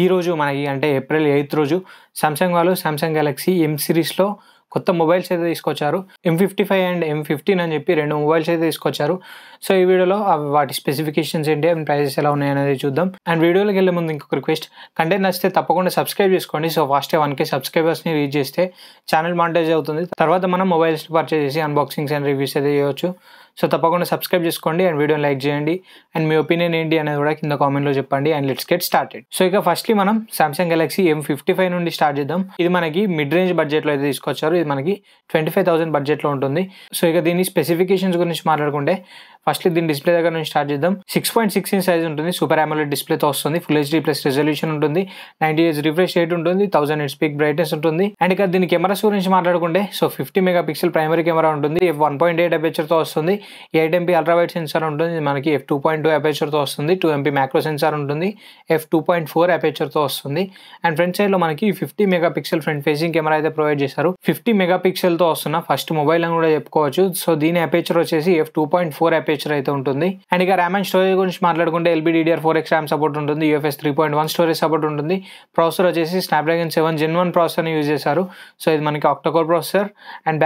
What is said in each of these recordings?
ఈ రోజు మనకి అంటే ఏప్రిల్ 8 రోజు సామ్సంగ్ వాళ్ళు సామ్సంగ్ గెలాక్సీ ఎం సిరీస్‌లో కొత్త మొబైల్స్ అయితే తీసుకొచ్చారు. M55 అండ్ M15 అని చెప్పి 2 మొబైల్స్ అయితే తీసుకొచ్చారు. సో ఈ వీడియోలో వాటి స్పెసిఫికేషన్స్ ఏంటి అండ్ ప్రైసెస్ ఎలా ఉన్నాయనేది చూద్దాం. అండ్ వీడియోలోకి వెళ్ళే ముందు ఇంకొక రిక్వెస్ట్, కంటెంట్ నచ్చితే తప్పకుండా సబ్స్క్రైబ్ చేసుకోండి. సో ఫాస్ట్‌గా 1K సబ్స్క్రైబర్స్‌ని రీచ్ చేస్తే ఛానల్ మానిటైజ్ అవుతుంది. తర్వాత మనం మొబైల్స్ పర్చేస్ చేసి అన్బాక్సింగ్స్ అండ్ రివ్యూస్ అయితే చేయొచ్చు. సో తప్పకుండా సబ్స్క్రైబ్ చేసుకోండి అండ్ వీడియోని లైక్ చేయండి. అండ్ మీ ఒపీనియన్ ఏంటి అనేది కూడా కింద కామెంట్లో చెప్పండి. And let's get started. So ఇక ఫస్ట్లీ మనం సామ్సంగ్ గెలాక్సీ M55 నుండి స్టార్ట్ చేద్దాం. ఇది మనకి మిడ్ రేంజ్ బడ్జెట్లో అయితే తీసుకొచ్చారు. ఇది మనకి 25,000 బడ్జెట్లో ఉంటుంది. సో ఇక దీని స్పెసిఫికేషన్స్ గురించి మాట్లాడుకుంటే ఫస్ట్లీ దీని డిస్ప్లే దగ్గర నుంచి స్టార్ట్ చేద్దాం. 6.6 ఇంచ్ సైజ్ ఉంటుంది. సూపర్ AMOLED డిస్ప్లేతో వస్తుంది. ఫుల్ HD ప్లస్ రెజల్యూషన్ ఉంటుంది. 90 Hz రిఫ్రెష్ రేట్ ఉంటుంది. 1000 nits పీక్ బ్రైట్నెస్ ఉంటుంది. అండ్ ఇక దీని కెమెరాస్ గురించి మాట్లాడుకుంటే సో 50 మెగాపిక్సెల్ ప్రైమరీ కెమెరా ఉంటుంది. f1.8 అపేచర్తో వస్తుంది. 8MP అల్ట్రా వైడ్ సెన్సార్ ఉంటుంది. మనకి f2.2 అపేచర్తో వస్తుంది. 2MP మ్యాక్రో సెన్సార్ ఉంటుంది. f2.4 అపేచర్తో వస్తుంది. అండ్ ఫ్రంట్ సైడ్లో మనకి 50 మెగాపిక్సెల్ ఫ్రంట్ ఫేసింగ్ కెమెరా అయితే ప్రొవైడ్ చేశారు. 50 మెగాపిక్సెల్తో వస్తున్న ఫస్ట్ మొబైల్ అని కూడా చెప్పుకోవచ్చు. సో దీని అపేచర్ వచ్చేసి f2.4 అపేచర్ అయితే ఉంటుంది. అండ్ ఇక ర్యామ్ అండ్ స్టోరేజ్ గురించి మాట్లాడుకుంటే LPDDR4X ర్యామ్ సపోర్ట్ ఉంటుంది. UFS 3.1 స్టోరేజ్ సపోర్ట్ ఉంటుంది. ప్రాసెసర్ వచ్చేసి స్నాప్డ్రాగన్ 7 Gen 1 ప్రాసెసర్ని యూజ్ చేశారు. సో ఇది మనకి octa-core processor. And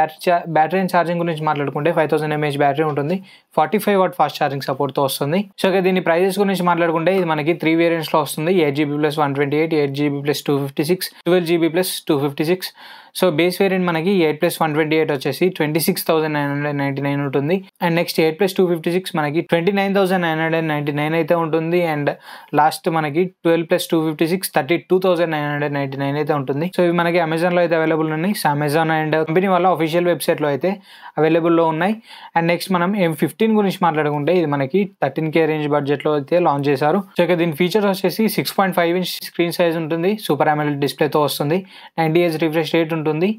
battery and charging గురించి మాట్లాడుకుంటే 5000 mAh బ్యాటరీ ఉంటుంది. 45 వాట్ ఫాస్ట్ ఛార్జింగ్ సపోర్ట్తో వస్తుంది. సో ఇక దీని ప్రైజెస్ గురించి మాట్లాడుకుంటే ఇది మనకి 3 వేరియంట్స్లో వస్తుంది. 8GB + 128, 8GB + 256, 12GB + 256. So base variant మనకి 8 + 128 వచ్చేసి 26,999 ఉంటుంది. అండ్ నెక్స్ట్ 8 + 256 మనకి 29,999 అయితే ఉంటుంది. అండ్ లాస్ట్ మనకి 12 + 256 32,999 అయితే ఉంటుంది. సో ఇవి మనకి అమెజాన్లో అయితే అవైలబుల్ ఉన్నాయి. సో అమెజాన్ అండ్ కంపెనీ వాళ్ళ అఫీషియల్ వెబ్సైట్లో అయితే అవైలబుల్లో ఉన్నాయి. అండ్ నెక్స్ట్ మనం M15 గురించి మాట్లాడుకుంటే ఇది మనకి 13K రేంజ్ బడ్జెట్లో అయితే లాంచ్ చేశారు. సో ఇక దీని ఫీచర్స్ వచ్చేసి 6.5 ఇంచ్ స్క్రీన్ సైజ్ ఉంటుంది. సూపర్ AMOLED డిస్ప్లేతో వస్తుంది. 90 Hz రిఫ్రెష్ రేట్ ఉంటుంది.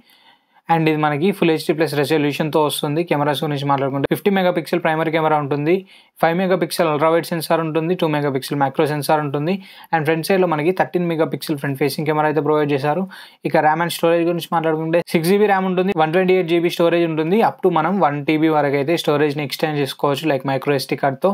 అండ్ ఇది మనకి ఫుల్ HD ప్లస్ రెజల్యూషన్తో వస్తుంది. కెమెరాస్ గురించి మాట్లాడుకుంటే 50 మెగాపిక్సెల్ ప్రైమరీ కెమెరా ఉంటుంది. 5 మెగాపిక్సెల్ అల్ట్రా వైడ్ సెన్సార్ ఉంటుంది. 2 మెగాపిక్సెల్ మ్యాక్రో సెన్సార్ ఉంటుంది. అండ్ ఫ్రంట్ సైడ్లో మనకి 13 మెగాపిక్సెల్ ఫ్రంట్ ఫేసింగ్ కెమెరా అయితే ప్రొవైడ్ చేశారు. ఇక ర్యామ్ అండ్ స్టోరేజ్ గురించి మాట్లాడుకుంటే 6GB ర్యామ్ ఉంటుంది. 128GB స్టోరేజ్ ఉంటుంది. అప్ టు మనం 1TB వరకు అయితే స్టోరేజ్ని ఎక్స్టెండ్ చేసుకోవచ్చు. లైక్ మైక్రో SD కార్డ్తో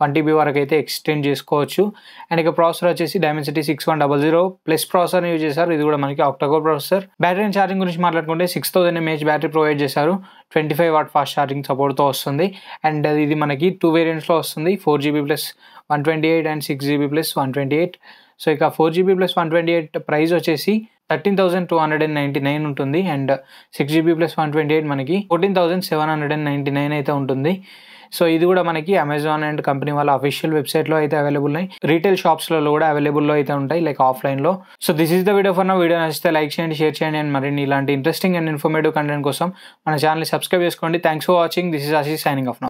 1TB వరకు అయితే ఎక్స్టెండ్ చేసుకోవచ్చు. అండ్ ఇక ప్రాసెసర్ వచ్చేసి Dimensity 6100 ప్లస్ ప్రాసెసర్ని యూజ్ చేశారు. ఇది కూడా మనకి octa-core processor. Battery and charging గురించి మాట్లాడుకుంటే 6000 mAh బ్యాటరీ ప్రొవైడ్ చేశారు. 25 వాట్ ఫాస్ట్ ఛార్జింగ్ సపోర్ట్తో వస్తుంది. అండ్ ఇది మనకి 2 వేరియంట్స్లో వస్తుంది. 4GB + 128 and 6GB + 128. సో ఇక 4GB + 128 ప్రైస్ వచ్చేసి 13,299 ఉంటుంది. అండ్ 6GB + 128 మనకి 14,799 అయితే ఉంటుంది. సో ఇది కూడా మనకి అమెజాన్ అండ్ కంపెనీ వాళ్ళ అఫీషియల్ వెబ్సైట్లో అయితే అవైలబుల్ ఉన్నాయి. రీటైల్ షాప్స్లలో కూడా అవైలబుల్లో అయితే ఉంటాయి, లైక్ ఆఫ్లైన్లో. So this is the video for now. Video నచ్చితే లైక్ చేయండి, షేర్ చేయండి. అండ్ మరిన్ని ఇలాంటి ఇంట్రెస్టింగ్ అండ్ ఇన్ఫర్మేటివ్ కంటెంట్ కోసం మన ఛానల్ని సబ్స్క్రైబ్ చేసుకోండి. Thanks for watching. This is Ashish signing off now.